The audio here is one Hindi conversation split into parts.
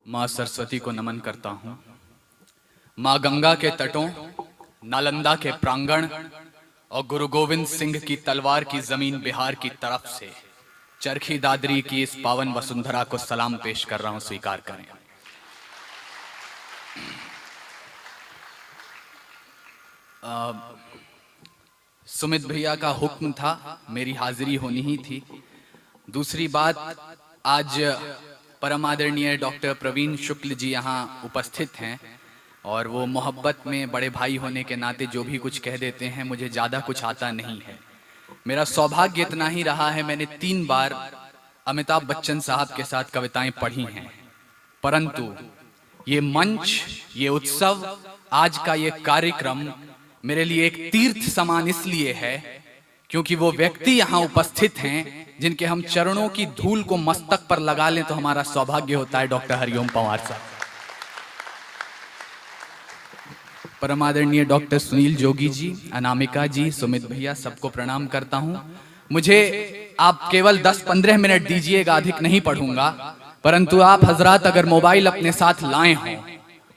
माँ सरस्वती को नमन करता हूँ। माँ गंगा के तटों, नालंदा के प्रांगण और गुरु गोविंद सिंह की तलवार की जमीन बिहार की तरफ से चरखी दादरी की इस पावन वसुंधरा को सलाम पेश कर रहा हूं, स्वीकार करें। सुमित भैया का हुक्म था, मेरी हाजिरी होनी ही थी। दूसरी बात, आज परम आदरणीय डॉक्टर प्रवीण शुक्ल जी यहाँ उपस्थित हैं और वो मोहब्बत में बड़े भाई होने के नाते जो भी कुछ कह देते हैं, मुझे ज़्यादा कुछ आता नहीं है। मेरा सौभाग्य इतना ही रहा है, मैंने 3 बार अमिताभ बच्चन साहब के साथ कविताएं पढ़ी हैं, परंतु ये मंच, ये उत्सव, आज का ये कार्यक्रम मेरे लिए एक तीर्थ समान इसलिए है क्योंकि वो व्यक्ति यहाँ उपस्थित हैं जिनके हम चरणों की धूल को मस्तक पर लगा लें तो हमारा सौभाग्य होता है। डॉक्टर हरिओम पंवार साहब, परमादरणीय डॉक्टर सुनील जोगी जी, अनामिका जी, सुमित भैया, सबको प्रणाम करता हूं। मुझे आप केवल 10-15 मिनट दीजिएगा, अधिक नहीं पढ़ूंगा, परंतु आप हजरात अगर मोबाइल अपने साथ लाए हों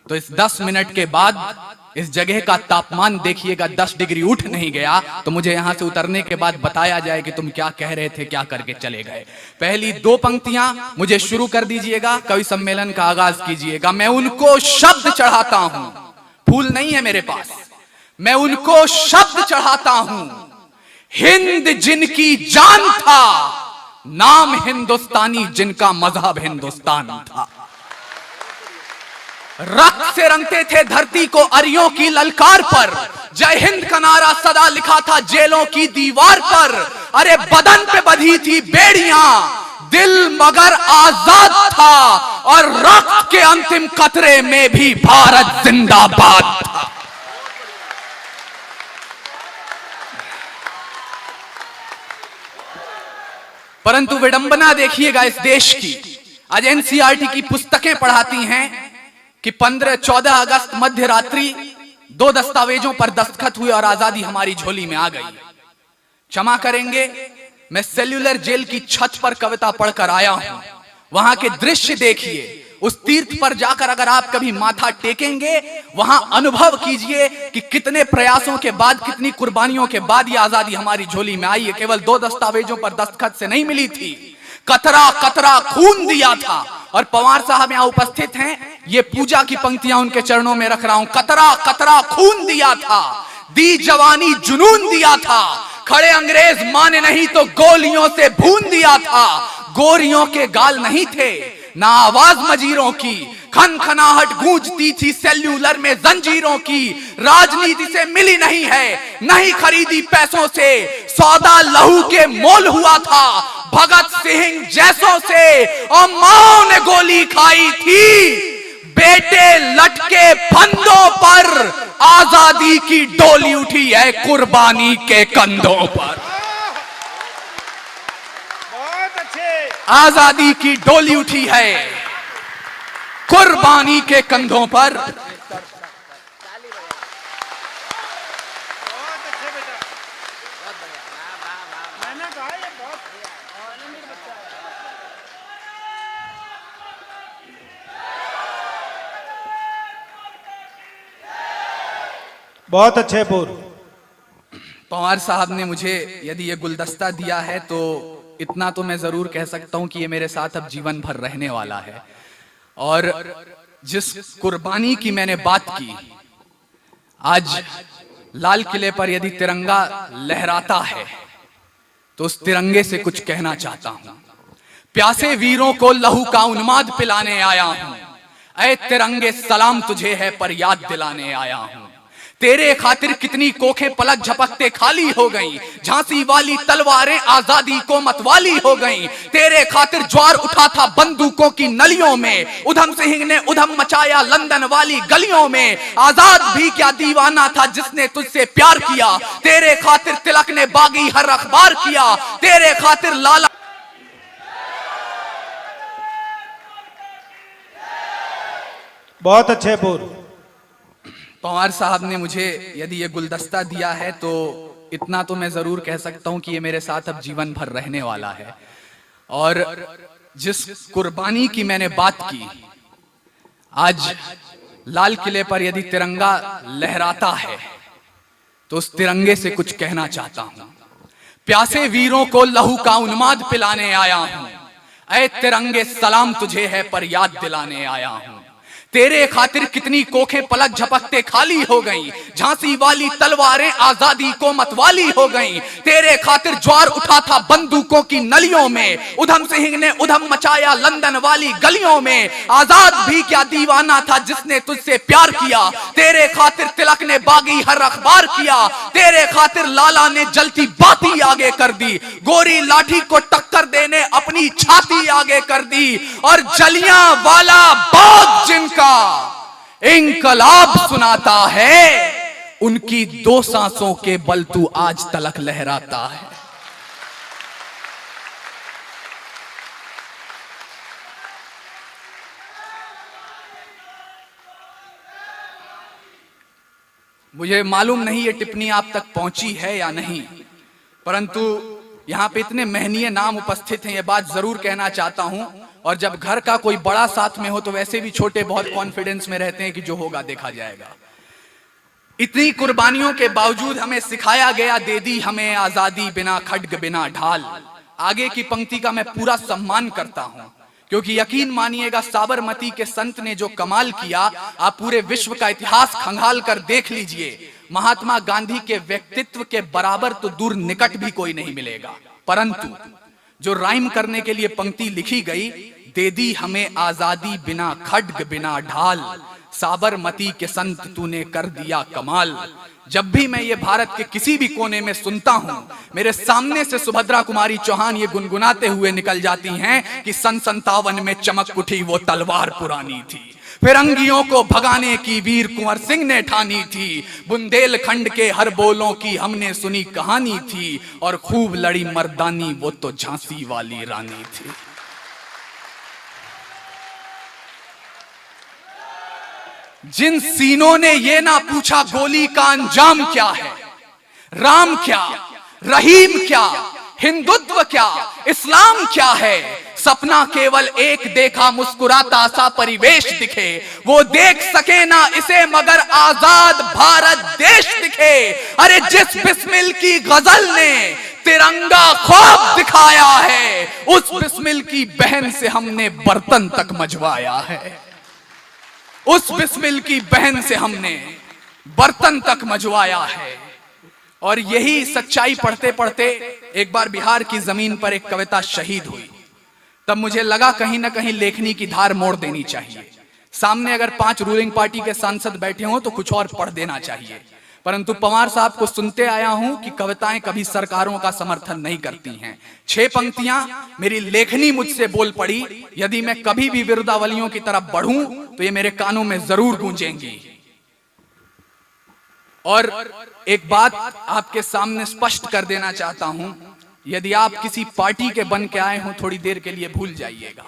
तो इस 10 मिनट के बाद इस जगह का तापमान देखिएगा, 10 डिग्री उठ नहीं गया तो मुझे यहां से उतरने के बाद बताया जाए कि तुम क्या कह रहे थे, क्या करके चले गए। पहली 2 पंक्तियां मुझे शुरू कर दीजिएगा, कवि सम्मेलन का आगाज कीजिएगा। मैं उनको शब्द चढ़ाता हूं, फूल नहीं है मेरे पास, मैं उनको शब्द चढ़ाता हूं। हिंद जिनकी जान था, नाम हिंदुस्तानी जिनका मजहब हिंदुस्तान था। रक्त से रंगते थे धरती को अरियों की ललकार पर, जय हिंद का नारा सदा लिखा था जेलों की दीवार पर। अरे बदन पे बंधी थी बेड़ियां, दिल मगर आजाद था, और रक्त के अंतिम कतरे में भी भारत जिंदाबाद था। परंतु विडंबना देखिएगा इस देश की, आज एनसीईआरटी की पुस्तकें पढ़ाती हैं कि 15-14 अगस्त मध्य रात्रि 2 दस्तावेजों पर दस्तखत हुए और आजादी हमारी झोली में आ गई। क्षमा करेंगे, मैं सेल्यूलर जेल की छत पर कविता पढ़कर आया हूं। वहां के दृश्य देखिए, उस तीर्थ पर जाकर अगर आप कभी माथा टेकेंगे, वहां अनुभव कीजिए कि कितने प्रयासों के बाद, कितनी कुर्बानियों के बाद ये आजादी हमारी झोली में आई है। केवल 2 दस्तावेजों पर दस्तखत से नहीं मिली थी, कतरा कतरा खून दिया था। और पंवार साहब यहाँ उपस्थित हैं, ये पूजा की पंक्तियां उनके चरणों में रख रहा हूं। कतरा कतरा खून दिया था, दी जवानी जुनून दिया था, खड़े अंग्रेज माने नहीं तो गोलियों से भून दिया था। गोरियों के गाल नहीं थे, ना आवाज मजीरों की, खनखनाहट गूंजती थी सेल्यूलर में जंजीरों की। राजनीति से मिली नहीं है, नहीं खरीदी पैसों से, सौदा लहू के मोल हुआ था भगत सिंह जैसों से। और मां ने गोली खाई थी, बेटे लटके फंदों पर, आजादी की डोली उठी है कुर्बानी के कंधों पर। आजादी की डोली उठी है कुर्बानी के कंधों पर। बहुत अच्छे पूर्व। पंवार साहब ने मुझे यदि ये गुलदस्ता दिया है तो इतना तो मैं जरूर कह सकता हूं कि ये मेरे साथ अब जीवन भर रहने वाला है। और जिस कुर्बानी की मैंने बात की, आज लाल किले पर यदि तिरंगा लहराता है तो उस तिरंगे से कुछ कहना चाहता हूं। प्यासे वीरों को लहू का उन्माद पिलाने आया हूं, ऐ तिरंगे सलाम तुझे है पर याद दिलाने आया हूं। तेरे खातिर कितनी कोखें पलक झपकते खाली हो गईं, झांसी वाली तलवारें आजादी को मतवाली हो गईं। तेरे खातिर ज्वार उठा था बंदूकों की नलियों में, उधम सिंह ने उधम मचाया लंदन वाली गलियों में। आजाद भी क्या दीवाना था जिसने तुझसे प्यार किया, तेरे खातिर तिलक ने बागी हर अखबार किया, तेरे खातिर लाला। बहुत अच्छे पूर्व। पंवार साहब ने मुझे यदि ये गुलदस्ता दिया है तो इतना तो मैं जरूर कह सकता हूं कि ये मेरे साथ अब जीवन भर रहने वाला है। और जिस कुर्बानी की मैंने बात की, आज लाल किले पर यदि तिरंगा लहराता है तो उस तिरंगे से कुछ कहना चाहता हूं। प्यासे वीरों को लहू का उन्माद पिलाने आया हूं। ऐ तिरंगे सलाम तुझे है पर याद दिलाने आया हूं। तेरे खातिर कितनी कोखें पलक झपकते खाली हो गईं। झांसी वाली तलवारें आजादी को मतवाली हो गईं। तेरे खातिर ज्वार उठा था बंदूकों की नलियों में। उधम सिंह ने उधम मचाया लंदन वाली गलियों में। आजाद भी क्या दीवाना था जिसने तुझसे प्यार किया। तेरे खातिर तिलक ने बागी हर अखबार किया। तेरे खातिर लाला ने जलती बाती आगे कर दी। गोरी लाठी को टक्कर देने अपनी छाती आगे कर दी। और जलियांवाला बाग जिनका इंकलाब सुनाता है, उनकी 2 सांसों के बल तू आज तलक लहराता है। मुझे मालूम नहीं ये टिप्पणी आप तक पहुंची है या नहीं, परंतु यहां पे इतने महनीय नाम उपस्थित हैं, ये बात जरूर कहना चाहता हूं। और जब घर का कोई बड़ा साथ में हो तो वैसे भी छोटे बहुत कॉन्फिडेंस में रहते हैं कि जो होगा देखा जाएगा। इतनी कुर्बानियों के बावजूद हमें सिखाया गया, दे दी हमें आजादी बिना खड्ग बिना ढाल। आगे की पंक्ति का मैं पूरा सम्मान करता हूं, क्योंकि यकीन मानिएगा साबरमती के संत ने जो कमाल किया, आप पूरे विश्व का इतिहास खंगाल कर देख लीजिए। महात्मा गांधी के व्यक्तित्व के बराबर तो दूर निकट भी कोई नहीं मिलेगा। परंतु जो राइम करने के लिए पंक्ति लिखी गई, दे दी हमें आजादी बिना खड्ग बिना ढाल, साबरमती के संत तूने कर दिया कमाल। जब भी मैं ये भारत के किसी भी कोने में सुनता हूं, मेरे सामने से सुभद्रा कुमारी चौहान ये गुनगुनाते हुए निकल जाती हैं कि सन 57 में चमक उठी वो तलवार पुरानी थी। फिरंगियों को भगाने की वीर कुंवर सिंह ने ठानी थी। बुंदेलखंड के हर बोलों की हमने सुनी कहानी थी। और खूब लड़ी मर्दानी वो तो झांसी वाली रानी थी। जिन सीनों ने ये ना पूछा गोली का अंजाम क्या है, राम क्या, रहीम क्या, हिंदुत्व क्या, इस्लाम क्या है, सपना केवल एक देखा मुस्कुराता सा परिवेश दिखे। वो देख सके ना इसे मगर आजाद भारत देश दिखे। अरे जिस बिस्मिल की गजल ने तिरंगा ख्वाब दिखाया है, उस बिस्मिल की बहन से हमने बर्तन तक मजवाया है। उस बिस्मिल की बहन से हमने बर्तन तक मजवाया है। और यही सच्चाई पढ़ते पढ़ते एक बार बिहार की जमीन पर एक कविता शहीद हुई। तब मुझे लगा कहीं ना कहीं लेखनी की धार मोड़ देनी चाहिए। सामने अगर 5 रूलिंग पार्टी के सांसद बैठे हों तो कुछ और पढ़ देना चाहिए। परंतु पवार साहब को सुनते आया हूं कि कविताएं कभी सरकारों का समर्थन नहीं करती हैं। 6 पंक्तियां मेरी लेखनी मुझसे बोल पड़ी। यदि मैं कभी भी विरुद्धावलियों की तरफ बढ़ूं तो ये मेरे कानों में जरूर गूंजेंगी। और एक बात आपके सामने स्पष्ट कर देना चाहता हूं, यदि आप किसी पार्टी के बन के आए हो थोड़ी देर के लिए भूल जाइएगा,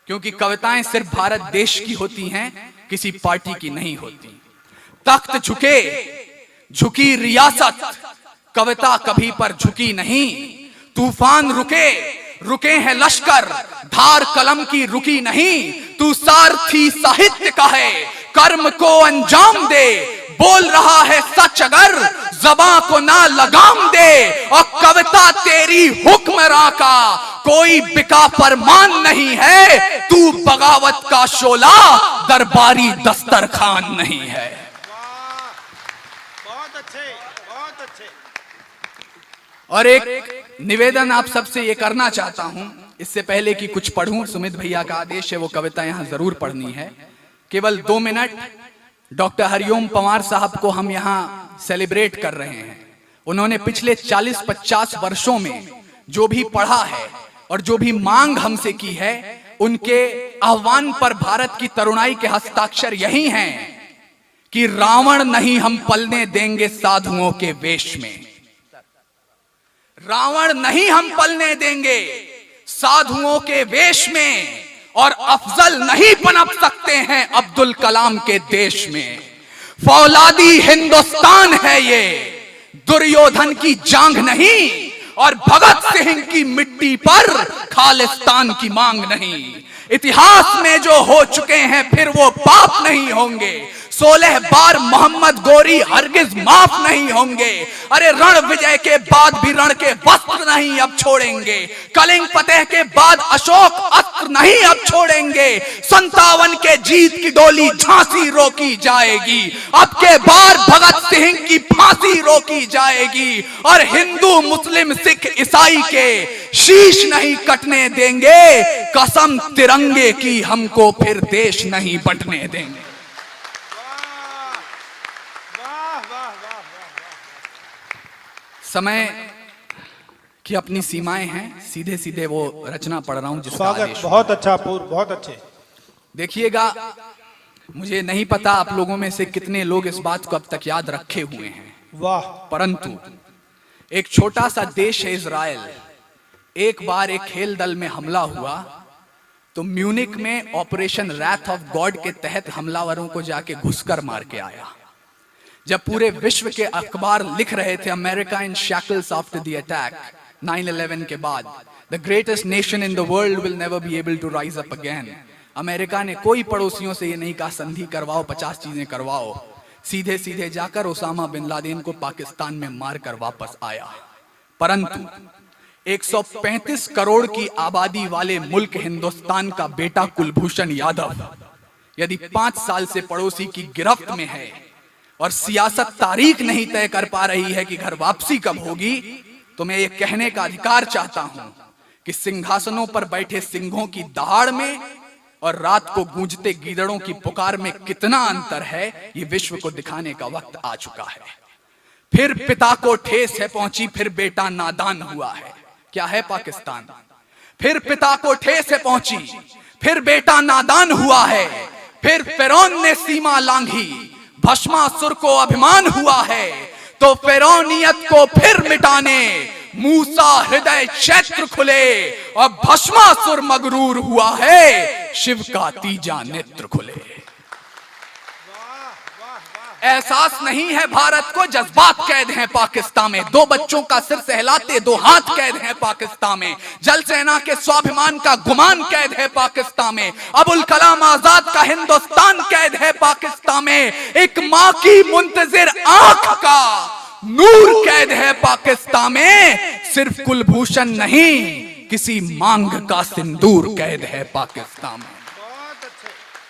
क्योंकि कविताएं सिर्फ भारत देश की होती हैं, किसी पार्टी की नहीं होती। तख्त झुके, झुकी रियासत, कविता कभी पर झुकी नहीं। तूफान रुके, रुके हैं लश्कर, धार कलम की रुकी नहीं। तू सारथी साहित्य का है, कर्म को अंजाम दे। बोल रहा है सच अगर ज़बां को ना लगाम दे। और कविता तेरी हुक्मरां का कोई बिका फरमान नहीं है। तू बगावत का शोला, दरबारी दस्तरखान नहीं है। बहुत अच्छे, बहुत अच्छे। और एक निवेदन आप सबसे ये करना चाहता हूं, इससे पहले कि कुछ पढ़ूं, सुमित भैया का आदेश है वो कविता यहां जरूर पढ़नी है। केवल 2 मिनट डॉक्टर हरिओम पंवार साहब को हम यहां सेलिब्रेट कर रहे हैं। उन्होंने पिछले 40-50 वर्षों में जो भी पढ़ा है और जो भी मांग हमसे की है, उनके आह्वान पर भारत की तरुणाई के हस्ताक्षर यही हैं कि रावण नहीं हम पलने देंगे साधुओं के वेश में। रावण नहीं हम पलने देंगे साधुओं के वेश में। और अफजल नहीं पनप सकते हैं अब्दुल कलाम के देश में। फौलादी हिंदुस्तान है ये, दुर्योधन की जांग नहीं। और भगत सिंह की मिट्टी पर खालिस्तान की मांग नहीं। इतिहास में जो हो चुके हैं फिर वो पाप नहीं होंगे। 16 बार मोहम्मद गोरी हरगिज माफ नहीं होंगे। अरे रण विजय के बाद भी रण के वस्त्र नहीं अब छोड़ेंगे। कलिंग फतेह के बाद अशोक अस्त्र नहीं अब छोड़ेंगे। 57 के जीत की डोली झांसी रोकी जाएगी। अब के बार भगत सिंह की फांसी रोकी जाएगी। और हिंदू मुस्लिम सिख ईसाई के शीश नहीं कटने देंगे। कसम तिरंगे की हमको फिर देश नहीं बंटने देंगे। समय की अपनी सीमाएं हैं। सीधे सीधे वो रचना पढ़ रहा हूं जिसका स्वागत। आदेश। बहुत अच्छा पूर्व, बहुत अच्छे। देखिएगा, मुझे नहीं पता आप लोगों में से कितने लोग इस बात को अब तक याद रखे हुए हैं, वाह। परंतु एक छोटा सा देश है इजराइल। एक बार एक खेल दल में हमला हुआ तो म्यूनिक में ऑपरेशन रैथ ऑफ गॉड के तहत हमलावरों को जाके घुसकर मार के आया। जब पूरे विश्व के अखबार लिख रहे थे America in shackles after the attack 9/11 के बाद, the greatest nation in the world will never be able to rise up again. America ने कोई पड़ोसियों से ये नहीं कहा संधि करवाओ, 50 चीजें करवाओ। सीधे सीधे जाकर ओसामा बिन लादेन को पाकिस्तान में मारकर वापस आया। परंतु 135 करोड़ की आबादी वाले मुल्क हिंदुस्तान का बेटा कुलभूषण यादव यदि 5 साल से पड़ोसी की गिरफ्त में है और सियासत तारीख नहीं तय कर पा रही है कि घर वापसी कब होगी, तो मैं ये कहने का अधिकार चाहता हूं कि सिंहासनों पर बैठे सिंहों की दहाड़ में और रात को गूंजते गीदड़ों की पुकार में कितना अंतर है, ये विश्व को दिखाने का वक्त आ चुका है। फिर पिता को ठेस है पहुंची, फिर बेटा नादान हुआ है। क्या है पाकिस्तान? फिर पिता को ठेस है पहुंची, फिर बेटा नादान हुआ है। फिर फिरौन ने सीमा लांघी, भस्मासुर को अभिमान हुआ है। तो फिरौनियत को फिर मिटाने मूसा हृदय क्षेत्र खुले और भस्मासुर मगरूर हुआ है। शिव का तीजा नेत्र खुले। एहसास नहीं है भारत को, जज्बात कैद हैं पाकिस्तान में। 2 बच्चों का सिर सहलाते 2 हाथ कैद हैं पाकिस्तान में। जल सेना के स्वाभिमान का गुमान कैद है पाकिस्तान में। अबुल कलाम आजाद का हिंदुस्तान कैद है पाकिस्तान में। एक मां की मुंतजिर आंख का नूर कैद है पाकिस्तान में। सिर्फ कुलभूषण नहीं, किसी मांग का सिंदूर कैद है पाकिस्तान में। बहुत अच्छे,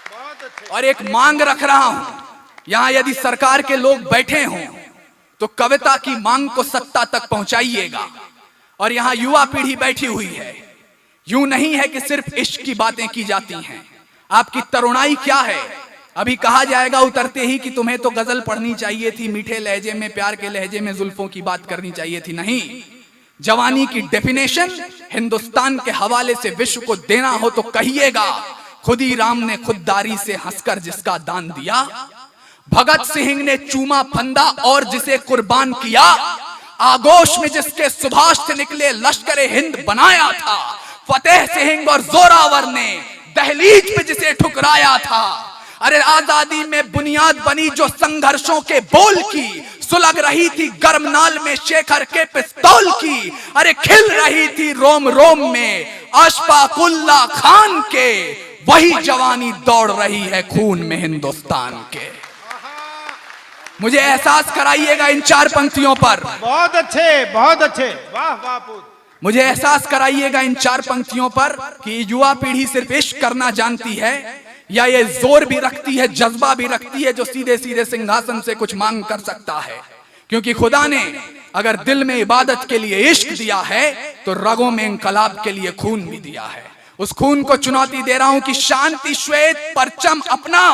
बहुत अच्छे। और एक मांग रख रहा हूं, यहां यदि सरकार के लोग बैठे हों तो कविता की मांग को सत्ता तक पहुंचाइएगा। और यहां युवा पीढ़ी बैठी हुई है। यूं नहीं है कि सिर्फ इश्क की बातें की जाती हैं। आपकी तरुणाई क्या है? अभी कहा जाएगा उतरते ही कि तुम्हें तो गजल पढ़नी चाहिए थी, मीठे लहजे में, प्यार के लहजे में जुल्फों की बात करनी चाहिए थी। नहीं, जवानी की डेफिनेशन हिंदुस्तान के हवाले से विश्व को देना हो तो कहिएगा, खुदी राम ने खुददारी से हंसकर जिसका दान दिया। भगत सिंह ने चूमा फंदा और जिसे कुर्बान किया। आगोश में जिसके सुभाष से निकले लश्कर हिंद बनाया था। फतेह सिंह और जोरावर ने दहलीज पे जिसे ठुकराया था। अरे आजादी में बुनियाद बनी जो संघर्षों के बोल की, सुलग रही थी गर्मनाल में शेखर के पिस्तौल की। अरे खिल रही थी रोम रोम में अशफाकुल्ला खान के, वही जवानी दौड़ रही है खून में हिंदुस्तान के। मुझे एहसास कराइएगा इन 4 पंक्तियों पर। बहुत अच्छे, बहुत अच्छे। वाह वाह पूर्व। मुझे एहसास कराइएगा इन 4 पंक्तियों पर कि युवा पीढ़ी सिर्फ इश्क करना जानती है या ये जोर भी रखती है, जज्बा भी रखती है, जो सीधे सीधे सिंहासन से कुछ मांग कर सकता है। क्योंकि खुदा ने अगर दिल में इबादत के लिए इश्क दिया है तो रगों में इंकलाब के लिए खून भी दिया है। उस खून को चुनौती दे रहा हूं कि शांति श्वेत परचम अपना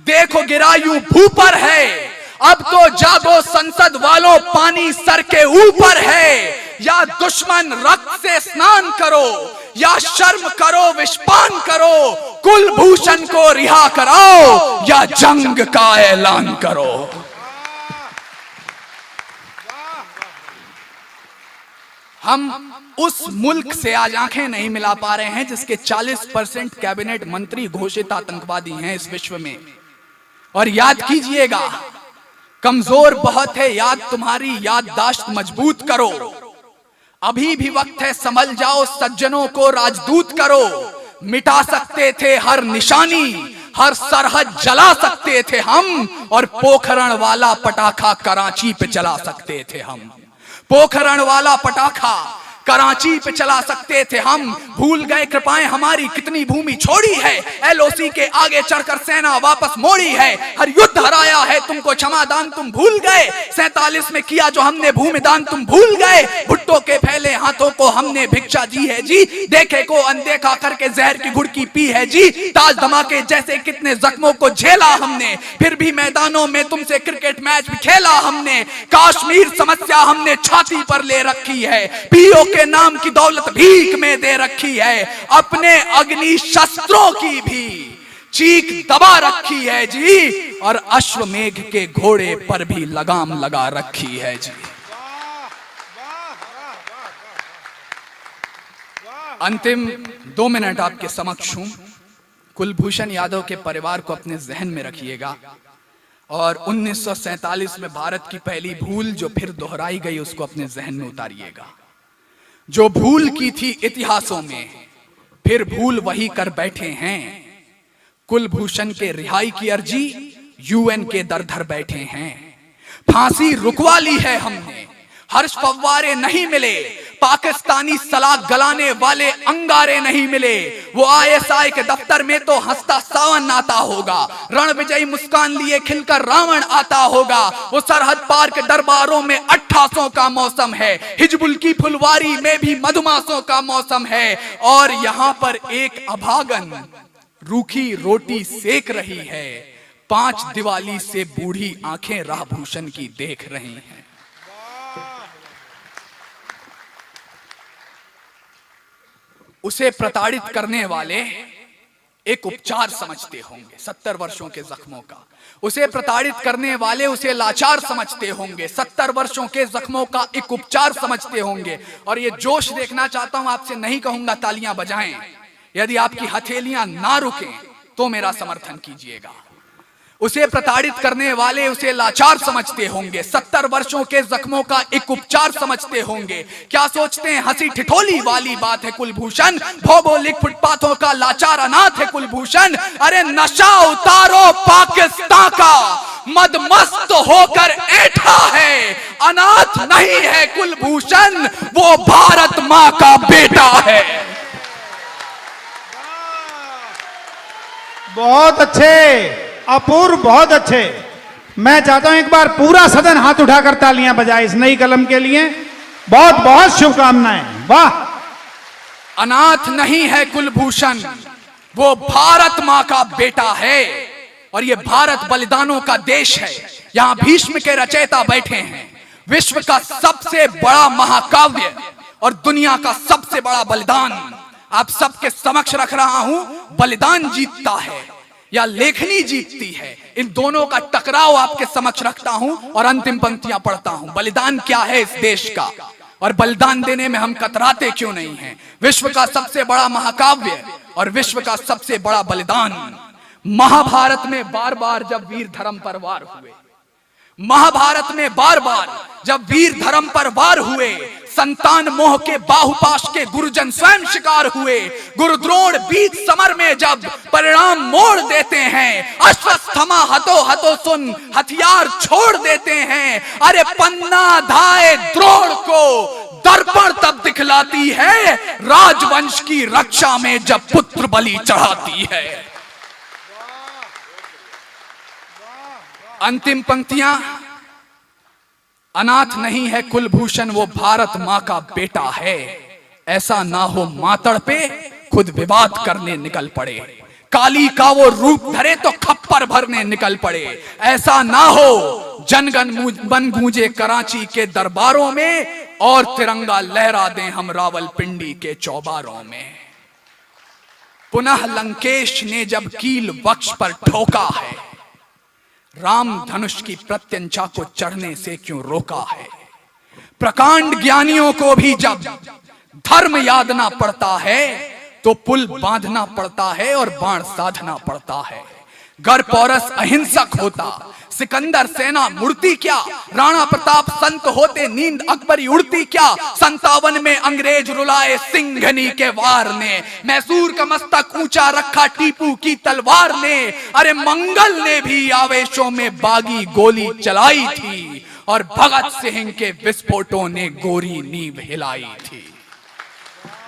देखो गिरा यूं भू पर है। अब तो जागो संसद वालों, पानी सर के ऊपर है। या दुश्मन रक्त से स्नान करो या शर्म करो विषपान करो। कुलभूषण को रिहा कराओ या जंग का ऐलान करो। हम उस मुल्क से आज आंखें नहीं मिला पा रहे हैं जिसके 40% कैबिनेट मंत्री घोषित आतंकवादी हैं इस विश्व में। और याद कीजिएगा, कमजोर बहुत है याद, तुम्हारी याददाश्त मजबूत करो। अभी भी वक्त है, संभल जाओ, सज्जनों को राजदूत करो। मिटा सकते थे हर निशानी, हर सरहद जला सकते थे हम, और पोखरण वाला पटाखा कराची पे चला सकते थे हम। पोखरण वाला पटाखा कराची पे चला सकते थे हम। भूल गए कृपाएं हमारी कितनी भूमि छोड़ी है, एलओसी के आगे चढ़कर सेना वापस मोड़ी है। हर युद्ध हराया है तुमको क्षमादान तुम भूल गए, 47 में किया जो हमने भूमिदान तुम भूल गए। भुट्टो के फैले हाथों को हमने भिक्षा दी है जी, देखे को अनदेखा करके जहर की घुड़की पी है जी। ताज धमाके जैसे कितने जख्मों को झेला हमने, फिर भी मैदानों में तुमसे क्रिकेट मैच भी खेला हमने। कश्मीर समस्या हमने छाती पर ले रखी है, पीओ के नाम की दौलत भीख में दे रखी है, अपने अग्नि शस्त्रों की भी चीख दबा रखी है जी, और अश्वमेघ के घोड़े पर भी लगाम लगा रखी है जी। अंतिम 2 मिनट आपके समक्ष हूं। कुलभूषण यादव के परिवार को अपने जहन में रखिएगा, और 1947 में भारत की पहली भूल जो फिर दोहराई गई उसको अपने जहन में उतारिएगा। जो भूल की थी इतिहासों में, फिर भूल वही कर बैठे हैं। कुलभूषण के रिहाई की अर्जी यूएन के दर धर बैठे हैं। फांसी रुकवा ली है हमने, हर्ष फव्वारे नहीं मिले, पाकिस्तानी सलाख गलाने वाले अंगारे नहीं मिले। वो आईएसआई के दफ्तर में तो हंसता सावन आता होगा, रण विजयी मुस्कान लिए खिलकर रावण आता होगा। वो सरहद पार के दरबारों में 8800 का मौसम है, हिजबुल की फुलवारी में भी मधुमासों का मौसम है, और यहाँ पर एक अभागन रूखी रोटी सेक रही है। 5 दिवाली से बूढ़ी आंखें राहभूषण की देख रही हैं। उसे प्रताड़ित करने वाले एक उपचार समझते होंगे 70 वर्षों के जख्मों का। उसे प्रताड़ित करने वाले उसे लाचार समझते होंगे, 70 वर्षों के जख्मों का एक उपचार समझते होंगे। और ये जोश देखना चाहता हूं आपसे, नहीं कहूंगा तालियां बजाएं, यदि आपकी हथेलियां ना रुकें तो मेरा समर्थन कीजिएगा। उसे प्रताड़ित करने वाले उसे लाचार समझते होंगे, 70 वर्षों के जख्मों का एक उपचार समझते होंगे। क्या सोचते हैं हंसी ठिठोली वाली बात है कुलभूषण, भौगोलिक फुटपाथों का लाचार अनाथ है कुलभूषण। अरे नशा उतारो पाकिस्तान का, मदमस्त होकर ऐठा है, अनाथ नहीं है कुलभूषण, वो भारत मां का बेटा है। बहुत अच्छे, अपूर्व, बहुत अच्छे। मैं चाहता हूं एक बार पूरा सदन हाथ उठाकर तालियां बजाए इस नई कलम के लिए। बहुत बहुत शुभकामनाएं। वाह। अनाथ नहीं है कुलभूषण, वो भारत मां का बेटा है, और ये भारत बलिदानों का देश है। यहां भीष्म के रचयिता बैठे हैं। विश्व का सबसे बड़ा महाकाव्य और दुनिया का सबसे बड़ा बलिदान आप सबके समक्ष रख रहा हूं। बलिदान जीतता है या लेखनी जीतती है, इन दोनों का टकराव आपके समक्ष रखता हूं, और अंतिम पंक्तियां पढ़ता हूं। बलिदान क्या है इस देश का, और बलिदान देने में हम कतराते क्यों नहीं हैं। विश्व का सबसे बड़ा महाकाव्य और विश्व का सबसे बड़ा बलिदान। महाभारत में बार बार जब वीर धर्म पर वार हुए, महाभारत में बार बार जब वीर धर्म पर वार हुए, संतान मोह के बाहुपाश के गुरुजन स्वयं शिकार हुए। गुरुद्रोण बीच समर में जब परिणाम मोड़ देते हैं, अश्वत्थामा हतो हतो सुन हथियार छोड़ देते हैं। अरे पन्ना धाए द्रोण को दर्पण तब दिखलाती है, राजवंश की रक्षा में जब पुत्र बलि चढ़ाती है। अंतिम पंक्तियां, अनाथ नहीं है कुलभूषण, वो भारत मां का बेटा है। ऐसा ना हो मातड़ पे खुद विवाद करने निकल पड़े, काली का वो रूप धरे तो खप्पर भरने निकल पड़े। ऐसा ना हो जनगण बन गूंजे कराची के दरबारों में, और तिरंगा लहरा दें हम रावलपिंडी के चौबारों में। पुनः लंकेश ने जब कील वक्ष पर ठोका है, राम धनुष की प्रत्यंचा को चढ़ने से क्यों रोका है। प्रकांड ज्ञानियों को भी जब धर्म यादना पड़ता है, तो पुल बांधना पड़ता है और बाण साधना पड़ता है। गर पौरस अहिंसक होता, सिकंदर सेना मुड़ती क्या, राणा प्रताप संत होते नींद अकबरी उड़ती क्या, 57 में अंग्रेज रुलाए सिंघनी के वार ने, मैसूर का मस्तक ऊंचा रखा टीपू की तलवार ने, अरे मंगल ने भी आवेशों में बागी गोली चलाई थी और भगत सिंह के विस्फोटों ने गोरी नींव हिलाई थी।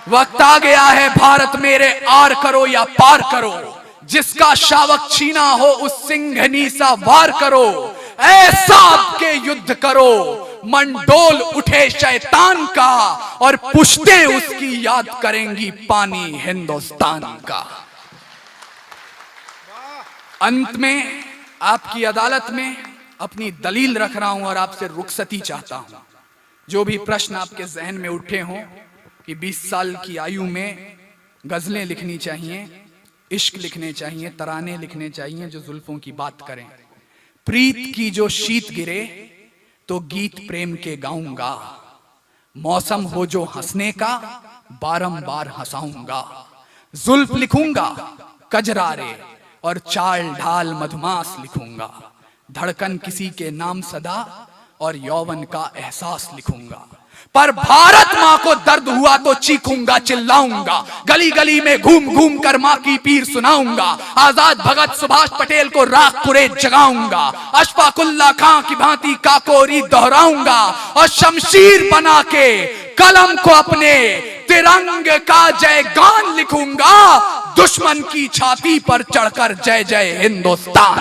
वक्त आ गया है भारत मेरे, आर करो या पार करो, जिसका शावक छीना हो उस सिंघनी सा वार करो, ऐसा के युद्ध करो मंडोल उठे शैतान का, और पुश्ते उसकी याद करेंगी पानी हिंदुस्तान का। अंत में आपकी अदालत में अपनी दलील रख रहा हूं और आपसे रुखसती चाहता हूं। जो भी प्रश्न आपके जहन में उठे हों कि 20 साल की आयु में गजलें लिखनी चाहिए, इश्क लिखने चाहिए, तराने लिखने चाहिए जो जुल्फों की बात करें, प्रीत की जो शीत गिरे तो गीत प्रेम के गाऊंगा, मौसम हो जो हंसने का बारंबार हंसाऊंगा, जुल्फ लिखूंगा कजरारे और चाल ढाल मधुमास लिखूंगा, धड़कन किसी के नाम सदा और यौवन का एहसास लिखूंगा, पर भारत मां को दर्द हुआ तो चीखूंगा चिल्लाऊंगा, गली गली में घूम घूम कर मां की पीर सुनाऊंगा, आजाद भगत सुभाष पटेल को राख पुरे जगाऊंगा, अशफाकुल्ला खां की भांति काकोरी दोहराऊंगा, और शमशीर बना के कलम को अपने तिरंग का जय गान लिखूंगा, दुश्मन की छाती पर चढ़कर जय जय हिंदुस्तान।